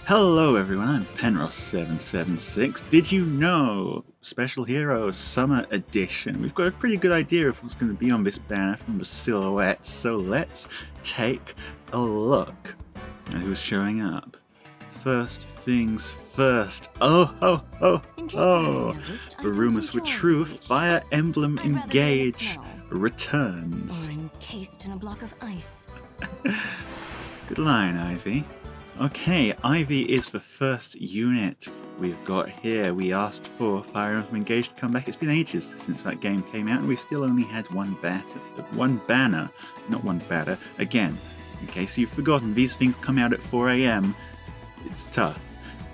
Hello everyone, I'm Penros776. Did you know? Special Heroes Summer Edition. We've got a pretty good idea of what's going to be on this banner from the silhouettes, so let's take a look at who's showing up. First things first. The rumors were true. Fire Emblem Engage returns. Or encased in a block of ice. Good line, Ivy. Okay, Ivy is the first unit we've got here. We asked for Fire Emblem Engage to come back. It's been ages since that game came out, and we've still only had one banner, not one batter. Again, in case you've forgotten, these things come out at 4 AM. It's tough.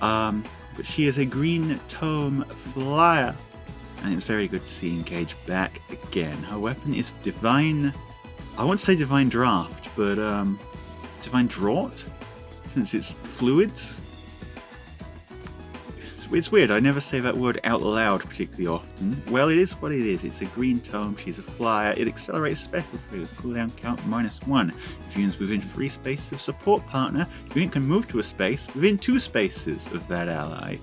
But she is a green tome flyer, and it's very good to see Engage back again. Her weapon is Divine, I won't say Divine Draft, but Divine Draught? Since it's fluids. It's weird, I never say that word out loud particularly often. Well, it is what it is. It's a green tome, she's a flyer, it accelerates special with cooldown count -1. If units within 3 spaces of support partner, unit can move to a space within 2 spaces of that ally.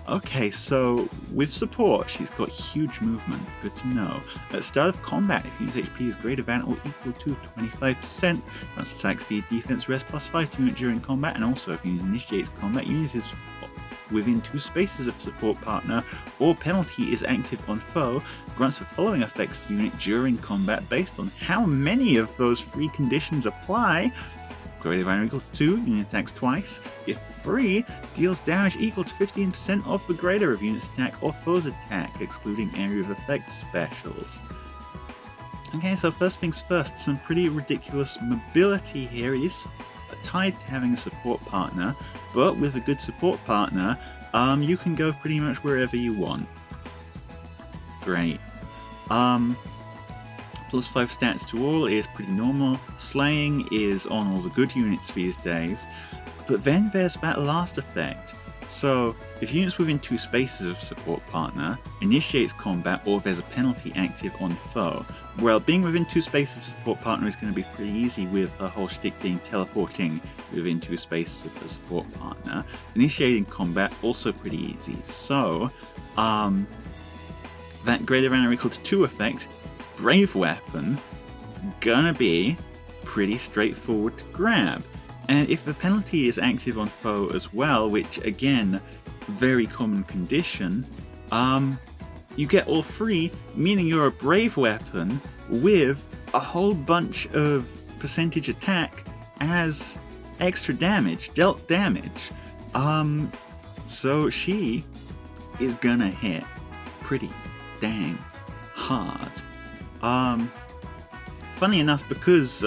Okay, so with support, she's got huge movement. Good to know. At start of combat, if unit's HP is greater than or equal to 25%, that's attack speed, defense, res +5 to unit during combat, and also if unit initiates combat, unit is within 2 spaces of support partner, or penalty is active on foe, grants the following effects to unit during combat based on how many of those 3 conditions apply. Greater than or equal to 2, unit attacks twice. If 3, deals damage equal to 15% of the greater of unit's attack or foe's attack, excluding area of effect specials. Okay, so first things first, some pretty ridiculous mobility here. It is tied to having a support partner, but with a good support partner, you can go pretty much wherever you want. Great. +5 stats to all is pretty normal. Slaying is on all the good units these days. But then there's that last effect. So, if units within 2 spaces of support partner initiates combat or there's a penalty active on foe, well, being within 2 spaces of support partner is going to be pretty easy with the whole shtick being teleporting within 2 spaces of the support partner. Initiating combat, also pretty easy. So, that greater than or equal to 2 effect, Brave Weapon, gonna be pretty straightforward to grab. And if the penalty is active on foe as well, which again, very common condition, you get all 3, meaning you're a Brave Weapon with a whole bunch of percentage attack as extra damage, dealt damage. So she is gonna hit pretty dang hard. Funny enough, because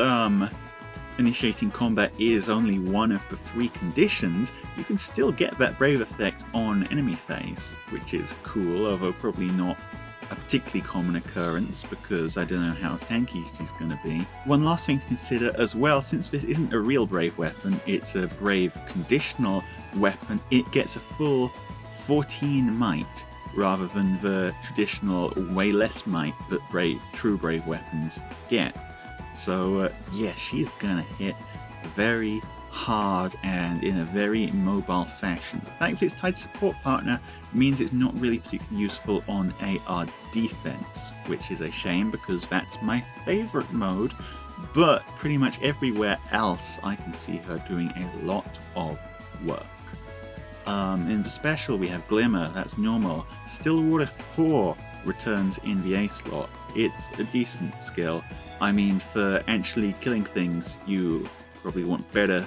initiating combat is only one of the 3 conditions, you can still get that Brave effect on enemy phase, which is cool, although probably not a particularly common occurrence because I don't know how tanky she's going to be. One last thing to consider as well, since this isn't a real Brave weapon, it's a Brave conditional weapon, it gets a full 14 might, rather than the traditional way less might that true Brave weapons get. So yeah, she's gonna hit very hard and in a very mobile fashion. The fact that it's tied to support partner means it's not really particularly useful on AR defense, which is a shame because that's my favorite mode, but pretty much everywhere else I can see her doing a lot of work. In the special we have Glimmer, that's normal. Still Water 4 returns in the A slot. It's a decent skill. I mean, for actually killing things, you probably want better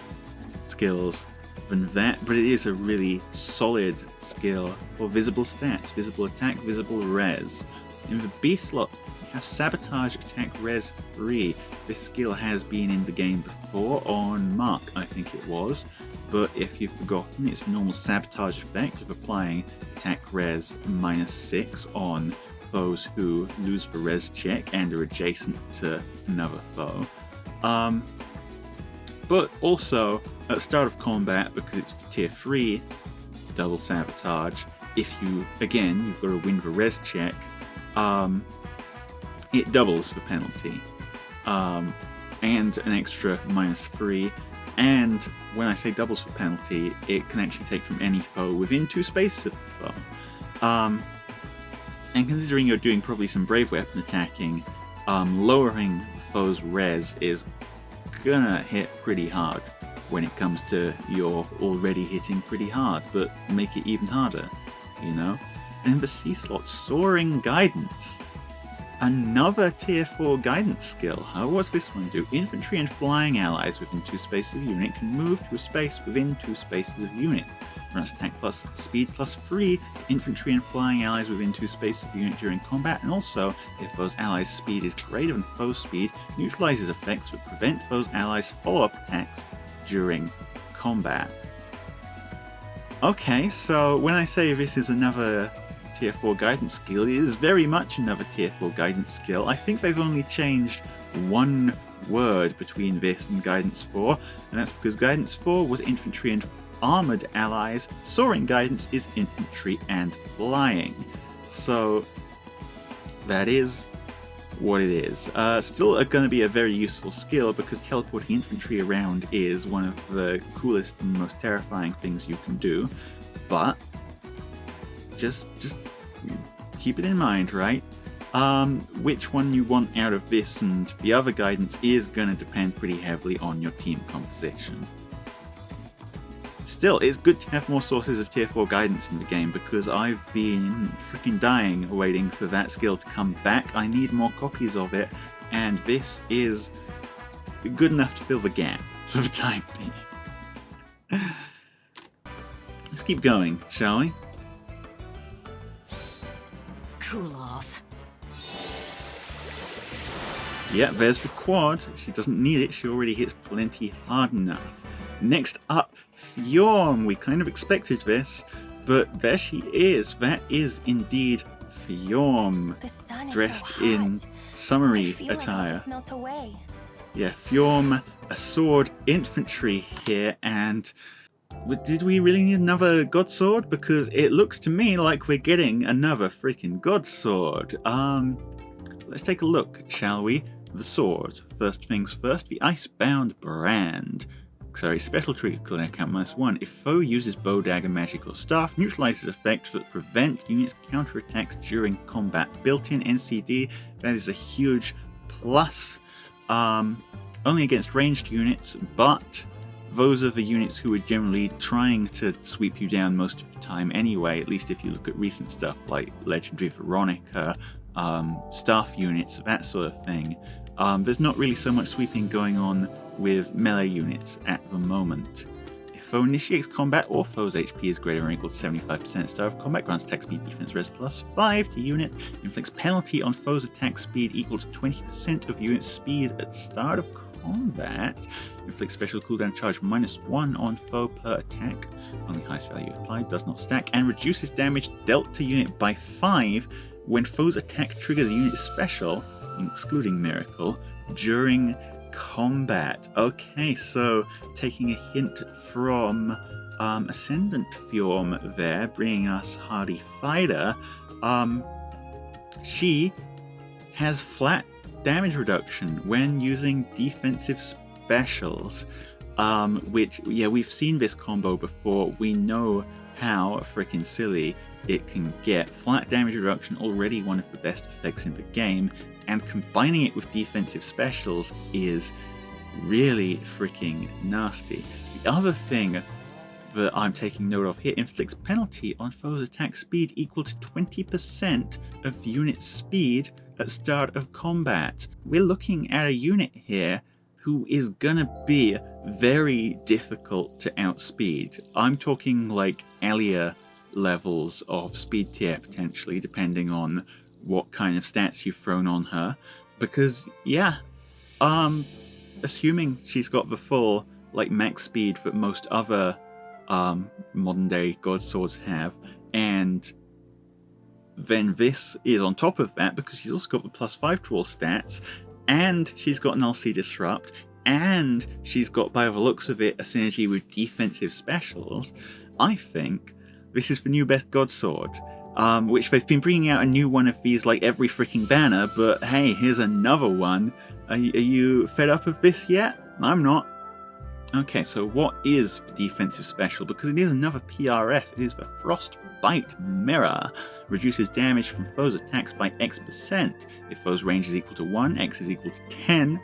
skills than that, but it is a really solid skill for visible stats, visible attack, visible res. In the B slot, we have Sabotage, attack, res 3. This skill has been in the game before, on Mark, I think it was. But if you've forgotten, it's a normal sabotage effect of applying attack res -6 on foes who lose the res check and are adjacent to another foe. But also, at the start of combat, because it's tier 3, double sabotage, if you, again, you've got to win the res check, it doubles the penalty. And an extra -3 And when I say doubles for penalty, it can actually take from any foe within 2 spaces of the foe. And considering you're doing probably some brave weapon attacking, lowering the foe's res is gonna hit pretty hard when it comes to your already hitting pretty hard, but make it even harder, you know? And in the C slot, Soaring Guidance. Another tier 4 guidance skill. What's this one do? Infantry and flying allies within 2 spaces of unit can move to a space within 2 spaces of unit. Grants attack plus speed plus 3 to infantry and flying allies within 2 spaces of unit during combat, and also, if those allies' speed is greater than foe's speed, neutralizes effects that prevent those allies' follow-up attacks during combat. Okay, so when I say this is another tier 4 guidance skill, it is very much another tier 4 guidance skill. I think they've only changed one word between this and guidance 4, and that's because guidance 4 was infantry and armored allies. Soaring Guidance is infantry and flying. So that is what it is. Still going to be a very useful skill because teleporting infantry around is one of the coolest and most terrifying things you can do, but just keep it in mind, right? Which one you want out of this and the other guidance is going to depend pretty heavily on your team composition. Still, it's good to have more sources of tier 4 guidance in the game because I've been freaking dying waiting for that skill to come back. I need more copies of it, and this is good enough to fill the gap for the time being. Let's keep going, shall we? Cool off. Yeah, there's the quad. She doesn't need it, she already hits plenty hard enough. Next up, Fjorm. We kind of expected this, but there she is. That is indeed Fjorm, The sun is dressed so in hot. summery I feel like I'll attire. just melt away. Yeah, Fjorm, a sword infantry here, and did we really need another god sword? Because it looks to me like we're getting another freaking god sword. Let's take a look, shall we? The sword. First things first, the Icebound Brand. Sorry, special trigger cooldown count -1. If foe uses bow, dagger, magic, or staff, neutralizes effects that prevent units' counterattacks during combat. Built-in NCD, that is a huge plus. Only against ranged units, but those are the units who are generally trying to sweep you down most of the time anyway, at least if you look at recent stuff like Legendary Veronica, staff units, that sort of thing. There's not really so much sweeping going on with melee units at the moment. If foe initiates combat or foe's HP is greater or equal to 75% at start of combat, grants attack speed defense res +5 to unit, inflicts penalty on foe's attack speed equal to 20% of unit speed at start of combat, inflicts special cooldown charge -1 on foe per attack, only highest value applied, does not stack, and reduces damage dealt to unit by 5 when foe's attack triggers unit special, excluding miracle, during combat. Okay, so taking a hint from Ascendant Fjorm there, bringing us Hardy Fighter. She has flat damage reduction when using defensive specials, which, yeah, we've seen this combo before. We know how freaking silly it can get. Flat damage reduction, already one of the best effects in the game, and combining it with defensive specials is really freaking nasty. The other thing that I'm taking note of here, inflicts penalty on foe's attack speed equal to 20% of unit speed at start of combat. We're looking at a unit here who is gonna be very difficult to outspeed. I'm talking like Atelier levels of speed tier potentially, depending on what kind of stats you've thrown on her, because yeah, assuming she's got the full like max speed that most other modern day god swords have, and then this is on top of that because she's also got the +5 to all stats, and she's got an LC Disrupt, and she's got, by the looks of it, a synergy with defensive specials. I think this is the new best god sword. Which they've been bringing out a new one of these like every freaking banner, but hey, here's another one. Are you fed up of this yet? I'm not. Okay, so what is the defensive special? Because it is another PRF. It is the Frostbite Mirror. Reduces damage from foes' attacks by X%. If foes' range is equal to 1, X is equal to 10.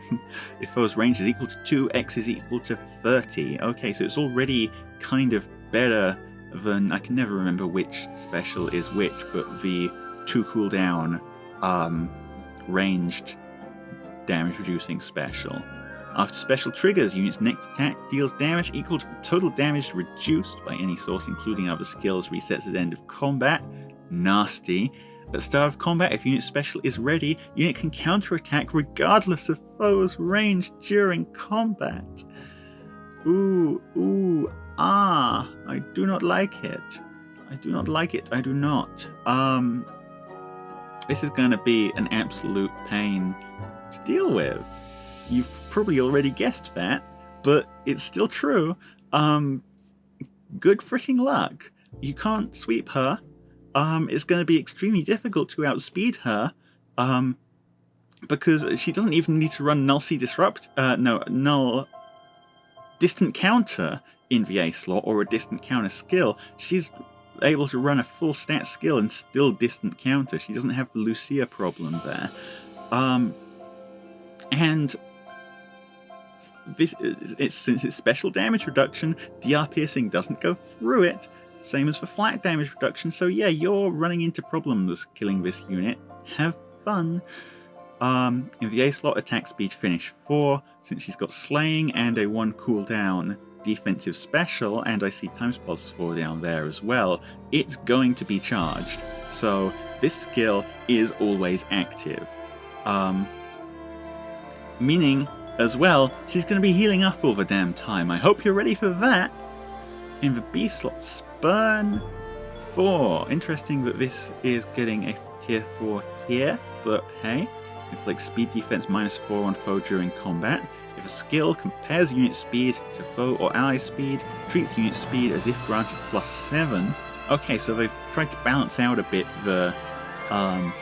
If foes' range is equal to 2, X is equal to 30. Okay, so it's already kind of better than... I can never remember which special is which, but the 2 cooldown ranged damage reducing special. After special triggers, unit's next attack deals damage equal to the total damage reduced by any source, including other skills, resets at the end of combat. Nasty. At the start of combat, if unit special is ready, unit can counterattack regardless of foe's range during combat. I do not like it. I do not like it. I do not. This is going to be an absolute pain to deal with. You've probably already guessed that, but it's still true. Good freaking luck. You can't sweep her. It's going to be extremely difficult to outspeed her, because she doesn't even need to run Null Distant Counter in the A slot or a Distant Counter skill. She's able to run a full stat skill and still Distant Counter. She doesn't have the Lucia problem there. And since it's special damage reduction, DR piercing doesn't go through it, same as for flat damage reduction, so yeah, you're running into problems killing this unit. Have fun. In the A slot, attack speed finish 4, since she's got slaying and a 1 cooldown defensive special, and I see times pulse 4 down there as well, it's going to be charged, so this skill is always active. Meaning, as well, she's going to be healing up all the damn time. I hope you're ready for that. In the B slot, Spurn 4. Interesting that this is getting a tier 4 here, but hey. Inflicts speed defense -4 on foe during combat. If a skill compares unit speed to foe or ally speed, treats unit speed as if granted +7. Okay, so they've tried to balance out a bit the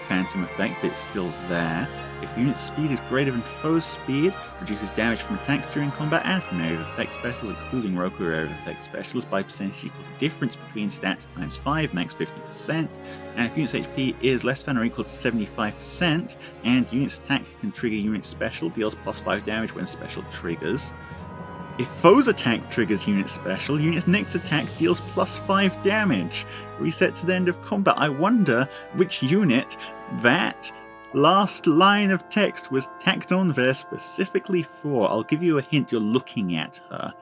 phantom effect, but it's still there. If unit speed is greater than foe's speed, reduces damage from attacks during combat and from area of effect specials, excluding Roku area of effect specials, by percentage equal to difference between stats times 5, max 50%. And if unit's HP is less than or equal to 75%, and unit's attack can trigger unit special, deals +5 damage when special triggers. If foe's attack triggers unit special, unit's next attack deals +5 damage. Resets at the end of combat. I wonder which unit that last line of text was tacked on there specifically for. I'll give you a hint, you're looking at her.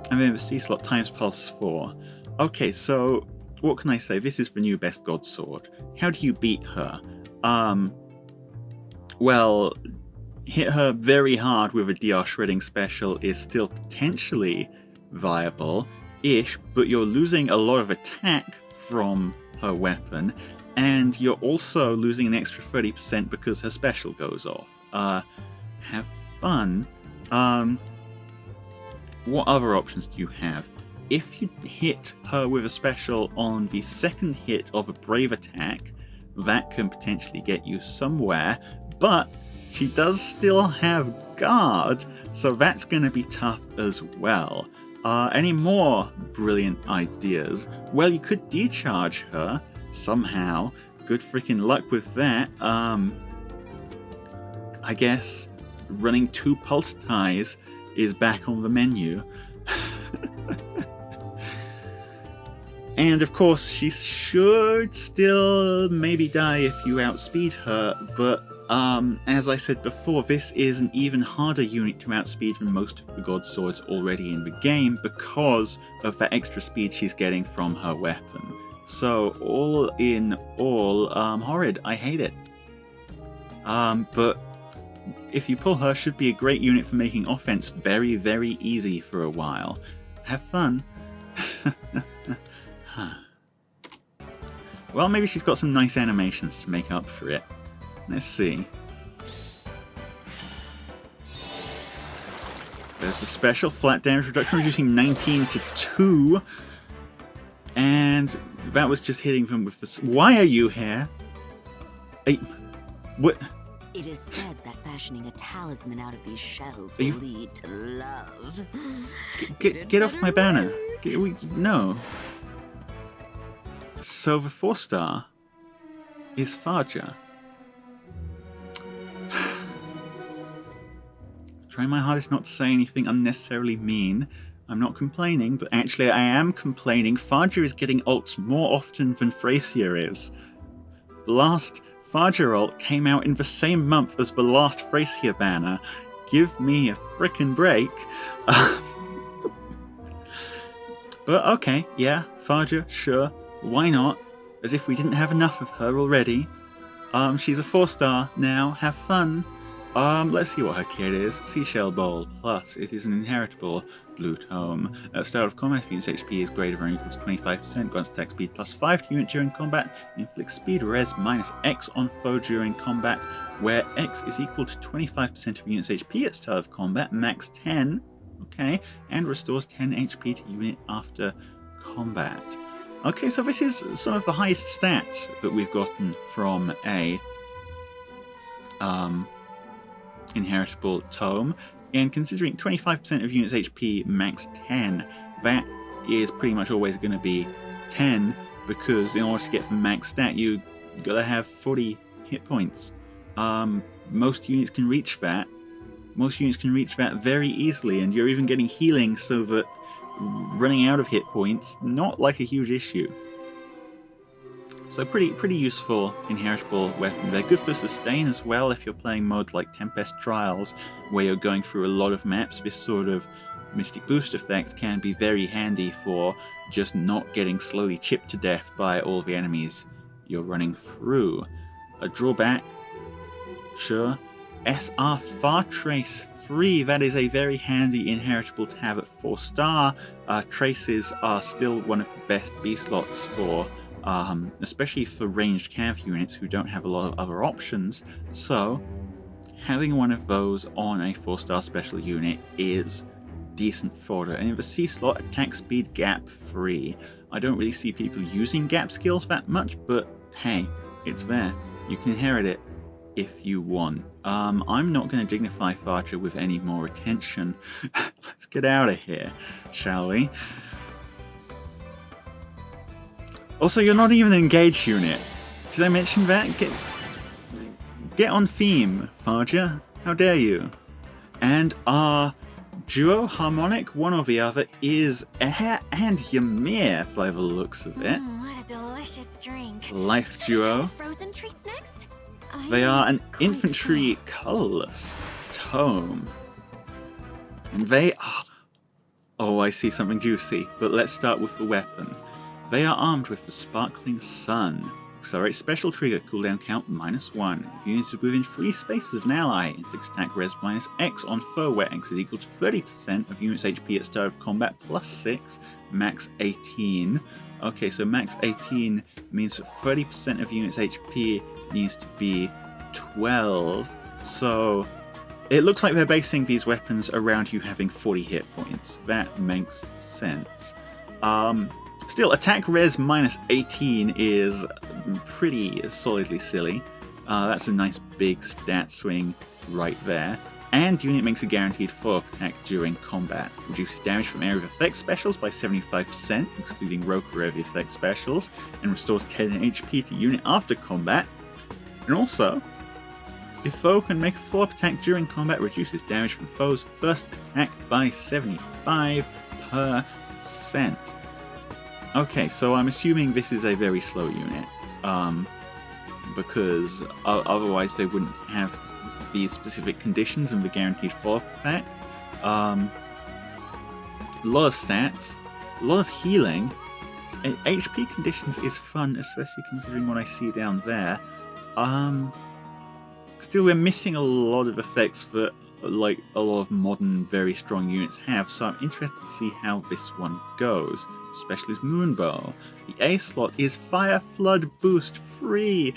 And then the C slot times +4. Okay, so what can I say? This is the new best god sword. How do you beat her? Well, hit her very hard with a DR shredding special is still potentially viable-ish, but you're losing a lot of attack from her weapon, and you're also losing an extra 30% because her special goes off. Have fun. What other options do you have? If you hit her with a special on the second hit of a brave attack, that can potentially get you somewhere, but she does still have guard, so that's going to be tough as well. Any more brilliant ideas? Well, you could decharge her somehow. Good freaking luck with that. I guess running 2 pulse ties is back on the menu. And of course, she should still maybe die if you outspeed her, but as I said before, this is an even harder unit to outspeed than most of the god swords already in the game because of the extra speed she's getting from her weapon. So all in all, horrid. I hate it. But if you pull her, should be a great unit for making offense very, very easy for a while. Have fun. Well, maybe she's got some nice animations to make up for it. Let's see. There's the special flat damage reduction, reducing 19 to 2. And that was just hitting them with this. Why are you here? What? It is said that fashioning a talisman out of these shells Are will you- lead to love. Get off my banner. No. So the 4-star is Tharja. Trying my hardest not to say anything unnecessarily mean. I'm not complaining, but actually I am complaining. Tharja is getting ults more often than Thracia is. The last Tharja ult came out in the same month as the last Thracia banner. Give me a frickin' break. But okay, yeah, Tharja, sure, why not? As if we didn't have enough of her already. She's a 4-star now, have fun. Let's see what her kit is. Seashell Bowl, plus it is an inheritable blue tome. Start of combat, if unit's HP is greater than or equal to 25%, grants attack speed plus 5 to unit during combat, inflicts speed res minus X on foe during combat, where X is equal to 25% of unit's HP at start of combat, max 10, okay, and restores 10 HP to unit after combat. Okay, so this is some of the highest stats that we've gotten from a inheritable tome, and considering 25% of units HP max 10, that is pretty much always going to be 10, because in order to get from max stat you gotta have 40 hit points. Most units can reach that. Most units can reach that very easily, and you're even getting healing, so that running out of hit points, not like a huge issue. So pretty useful inheritable weapon. They're good for sustain as well if you're playing modes like Tempest Trials, where you're going through a lot of maps. This sort of Mystic Boost effect can be very handy for just not getting slowly chipped to death by all the enemies you're running through. A drawback, sure. SR Far Trace 3, that is a very handy inheritable to have at 4-star. Traces are still one of the best B slots for especially for ranged cav units who don't have a lot of other options, so having one of those on a 4-star special unit is decent fodder. And in the C slot, attack speed gap 3. I don't really see people using gap skills that much, but hey, it's there. You can inherit it if you want. I'm not going to dignify Tharja with any more attention. Let's get out of here, shall we? Also, you're not even an engaged unit. Did I mention that? Get on theme, Tharja. How dare you? And our duo harmonic, one or the other, is and Ymir, by the looks of it. What a delicious drink. Life Should we try duo. the frozen treats next? They are an Can't infantry colorless tome. And they are... Oh, I see something juicy. But let's start with the weapon. They are armed with the Sparkling Sun. Accelerate special trigger, cooldown count -1. If units are within 3 spaces of an ally, inflicts attack res minus X on foe, where X is equal to 30% of units' HP at start of combat, plus 6, max 18. Okay, so max 18 means that 30% of units' HP needs to be 12. So it looks like they're basing these weapons around you having 40 hit points. That makes sense. Still, attack res minus 18 is pretty solidly silly. That's a nice big stat swing right there. And unit makes a guaranteed follow-up attack during combat. Reduces damage from area of effect specials by 75%, excluding Roku area of effect specials, and restores 10 HP to unit after combat. And also, if foe can make a follow-up attack during combat, reduces damage from foe's first attack by 75%. Okay, so I'm assuming this is a very slow unit, because otherwise they wouldn't have these specific conditions and the guaranteed follow-up attack. A lot of stats, a lot of healing. HP conditions is fun, especially considering what I see down there. Still, we're missing a lot of effects that like a lot of modern, very strong units have, so I'm interested to see how this one goes. Specialist Moonbow. The A slot is Fire Flood Boost free.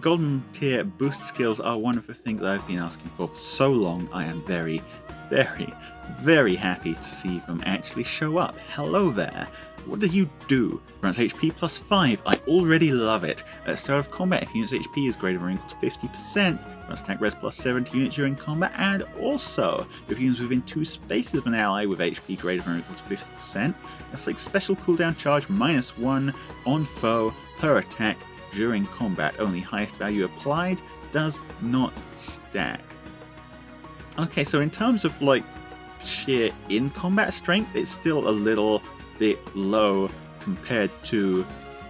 Golden tier boost skills are one of the things I've been asking for so long. I am very, very, very happy to see them actually show up. Hello there. What do you do? Grants HP plus 5. I already love it. At the start of combat, if unit's HP is greater than or equal to 50%, grants attack res plus 7 to units during combat, and also, if units within 2 spaces of an ally with HP greater than or equal to 50%, inflicts special cooldown charge -1 on foe per attack during combat. Only highest value applied, does not stack. Okay, so in terms of like sheer in-combat strength, it's still a little bit low compared to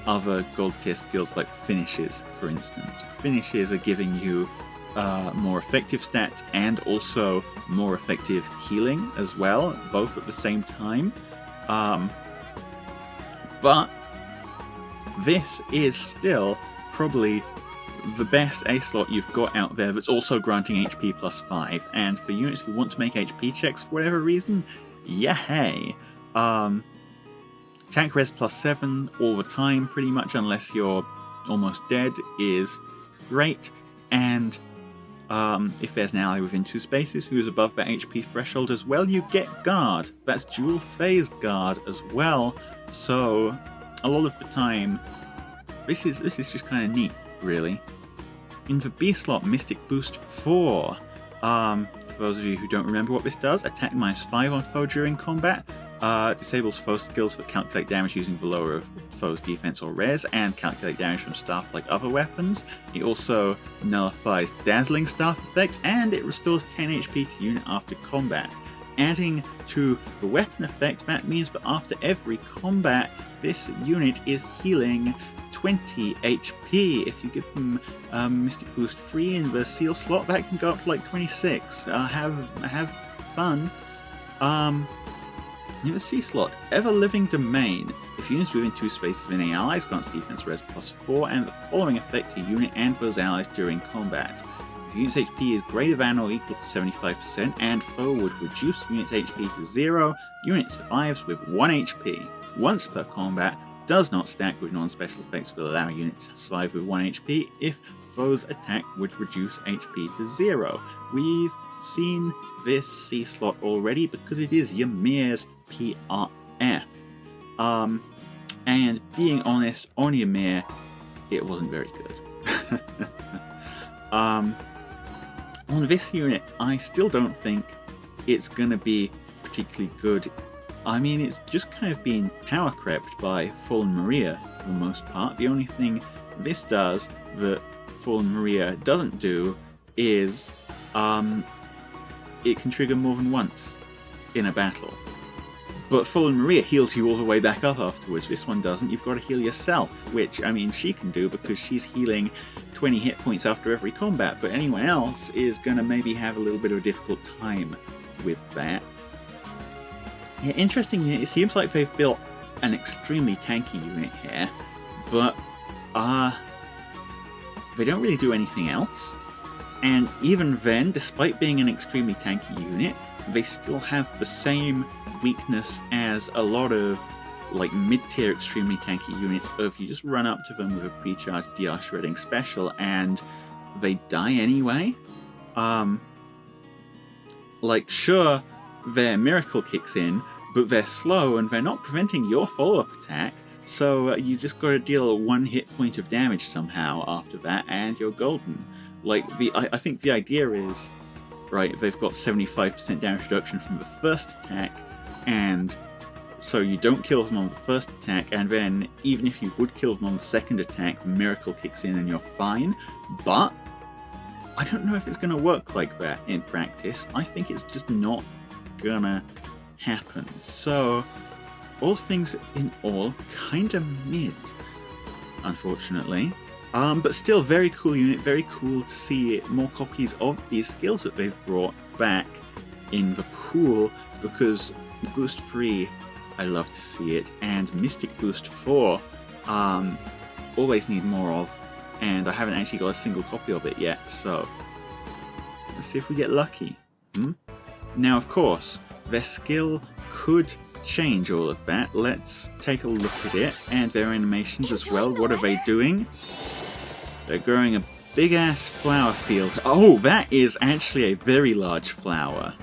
other gold tier skills like finishes, for instance. Finishes are giving you more effective stats and also more effective healing as well, both at the same time. But this is still probably the best A slot you've got out there that's also granting HP plus 5, and for units who want to make HP checks for whatever reason, yay! Attack res plus 7 all the time, pretty much, unless you're almost dead, is great, and if there's an ally within 2 spaces who is above that HP threshold as well, you get guard. That's dual phase guard as well, so a lot of the time, this is just kind of neat, really. In the B slot, Mystic Boost 4. For those of you who don't remember what this does, attack -5 on foe during combat. Disables foe skills that calculate damage using the lower of foe's defense or res, and calculate damage from staff like other weapons. It also nullifies dazzling staff effects, and it restores 10 HP to unit after combat. Adding to the weapon effect, that means that after every combat, this unit is healing 20 HP. If you give them Mystic Boost 3 in the seal slot, that can go up to like 26. Have fun. In the C slot, Ever Living Domain. If units within 2 spaces of any allies, grants defense res plus 4 and the following effect to unit and those allies during combat. If unit's HP is greater than or equal to 75% and foe would reduce unit's HP to 0, unit survives with 1 HP. Once per combat, does not stack with non-special effects that allow units to survive with 1 HP if foe's attack would reduce HP to 0. We've seen this C slot already because it is Ymir's PRF. And being honest, on Ymir, it wasn't very good. On this unit, I still don't think it's going to be particularly good. I mean, it's just kind of been power crept by Fallen Maria for the most part. The only thing this does that Fallen Maria doesn't do is it can trigger more than once in a battle. But Fallen Maria heals you all the way back up afterwards. This one doesn't. You've got to heal yourself, which, I mean, she can do because she's healing 20 hit points after every combat, but anyone else is going to maybe have a little bit of a difficult time with that. Yeah, interesting unit. It seems like they've built an extremely tanky unit here, but they don't really do anything else. And even then, despite being an extremely tanky unit, they still have the same weakness as a lot of like mid-tier extremely tanky units of you just run up to them with a pre-charged DR shredding special and they die anyway. Like, sure, their miracle kicks in, but they're slow and they're not preventing your follow-up attack, so you just gotta deal 1 hit point of damage somehow after that and you're golden. Like, I think the idea is, right, they've got 75% damage reduction from the first attack, and so you don't kill them on the first attack, and then even if you would kill them on the second attack, the miracle kicks in and you're fine. But I don't know if it's going to work like that in practice. I think it's just not gonna happen. So, all things in all, kinda mid, unfortunately. But still, very cool unit, very cool to see more copies of these skills that they've brought back in the pool, because Boost 3, I love to see it, and Mystic Boost 4, always need more of, and I haven't actually got a single copy of it yet, so let's see if we get lucky. Now, of course, their skill could change all of that. Let's take a look at it, and their animations as well. What are they doing? They're growing a big-ass flower field. Oh, that is actually a very large flower.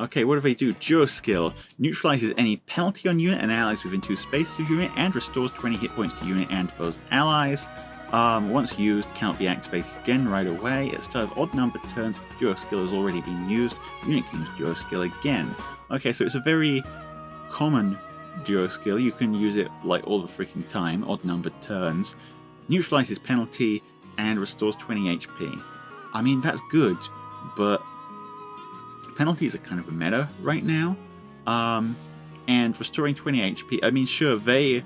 Okay, what do they do? Duo skill. Neutralizes any penalty on unit and allies within 2 spaces of unit and restores 20 hit points to unit and those allies. Once used, cannot be activated again right away. At the start of odd numbered turns, if duo skill has already been used, unit can use duo skill again. Okay, so it's a very common duo skill. You can use it like all the freaking time, odd numbered turns. Neutralizes penalty and restores 20 HP. I mean, that's good, but penalties are kind of a meta right now. And restoring 20 HP, I mean, sure, they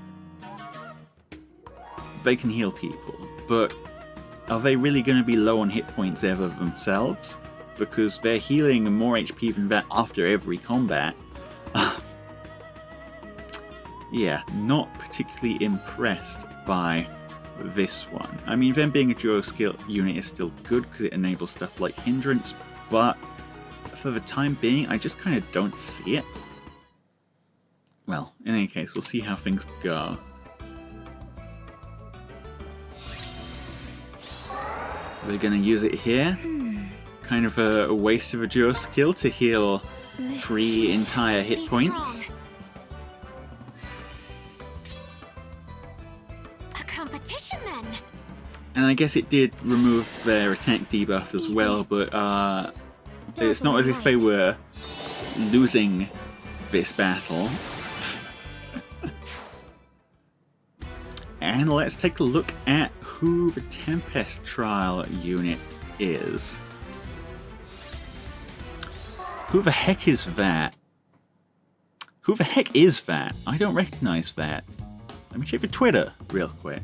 can heal people, but are they really going to be low on hit points ever themselves? Because they're healing more HP than that after every combat. Yeah, not particularly impressed by this one. I mean, them being a duo skill unit is still good because it enables stuff like hindrance, but for the time being, I just kind of don't see it. Well, in any case, we'll see how things go. We're going to use it here. Kind of a waste of a duo skill to heal 3 entire hit points. A competition then. And I guess it did remove their attack debuff as well, but it's not as if they were losing this battle. And let's take a look at who the Tempest Trial unit is. Who the heck is that? Who the heck is that? I don't recognize that. Let me check the Twitter real quick.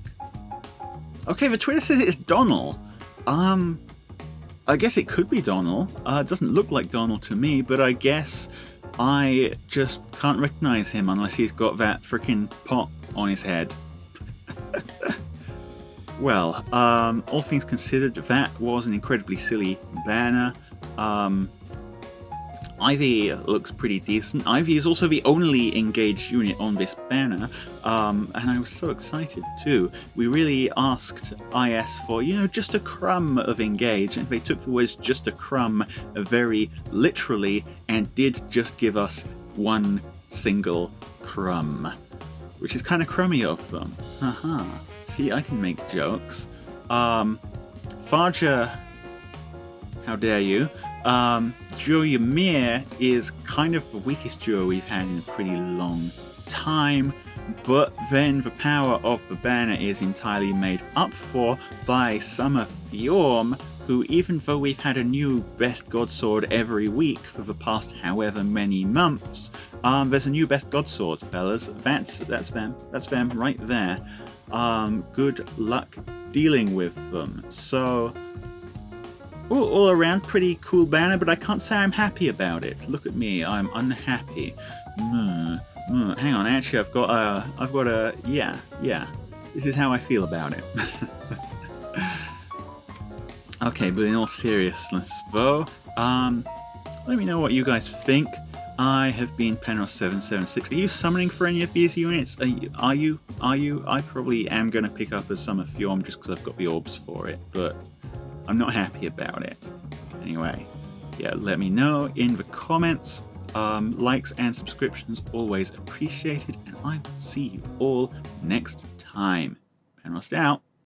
Okay, the Twitter says it's Donnel. I guess it could be Donnel. It doesn't look like Donnel to me, but I guess I just can't recognize him unless he's got that freaking pot on his head. Well, all things considered, that was an incredibly silly banner. Ivy looks pretty decent. Ivy is also the only engaged unit on this banner, and I was so excited too. We really asked IS for, just a crumb of engage, and they took the words just a crumb very literally and did just give us one single crumb, which is kind of crummy of them. Haha. See, I can make jokes. Tharja, how dare you? Duo Ymir is kind of the weakest duo we've had in a pretty long time, but then the power of the banner is entirely made up for by Summer Fjorm, who, even though we've had a new best godsword every week for the past however many months, there's a new best godsword, fellas. That's them right there. Good luck dealing with them. So, all around pretty cool banner, but I can't say I'm happy about it. Look at me, I'm unhappy. Hang on, actually I've got a, yeah, this is how I feel about it. Okay, but in all seriousness though, let me know what you guys think. I have been Penros776. Are you summoning for any of these units? Are you? I probably am going to pick up a Summer Fjorm just because I've got the orbs for it, but I'm not happy about it. Anyway, yeah, let me know in the comments. Likes and subscriptions always appreciated, and I will see you all next time. Penros out.